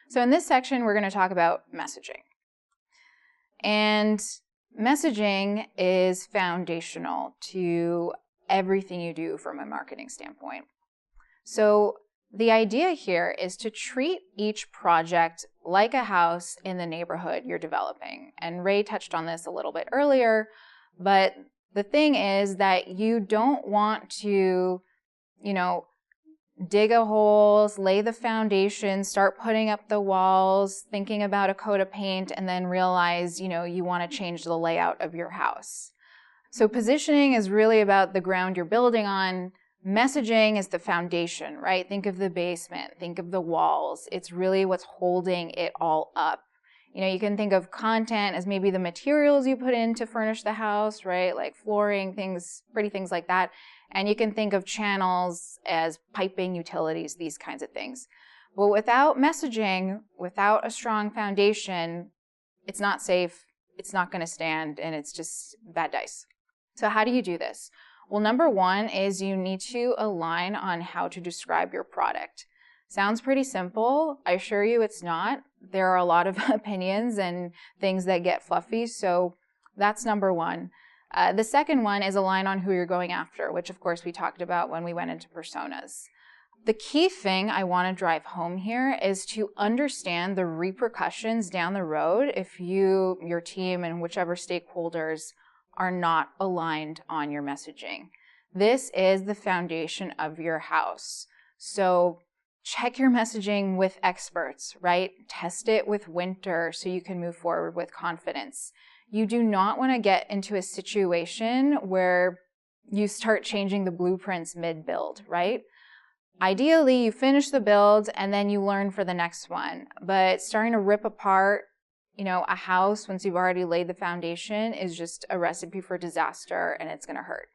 So in this section, we're going to talk about messaging. And messaging is foundational to everything you do from a marketing standpoint. So the idea here is to treat each project like a house in the neighborhood you're developing. And Ray touched on this a little bit earlier, but the thing is that you don't want to, dig a hole, lay the foundation, start putting up the walls, thinking about a coat of paint, and then realize, you want to change the layout of your house. So positioning is really about the ground you're building on. Messaging is the foundation, right? Think of the basement, think of the walls. It's really what's holding it all up. You can think of content as maybe the materials you put in to furnish the house, right? Like flooring, pretty things like that. And you can think of channels as piping, utilities, these kinds of things. But without messaging, without a strong foundation, it's not safe, it's not going to stand, and it's just bad dice. So how do you do this? Well, number one is you need to align on how to describe your product. Sounds pretty simple. I assure you it's not. There are a lot of opinions and things that get fluffy, so that's number one. The second one is align on who you're going after, which of course we talked about when we went into personas. The key thing I want to drive home here is to understand the repercussions down the road if you, your team, and whichever stakeholders are not aligned on your messaging. This is the foundation of your house. So check your messaging with experts, right? Test it with winter so you can move forward with confidence. You do not want to get into a situation where you start changing the blueprints mid-build, right? Ideally, you finish the build and then you learn for the next one. But starting to rip apart, a house once you've already laid the foundation is just a recipe for disaster, and it's going to hurt.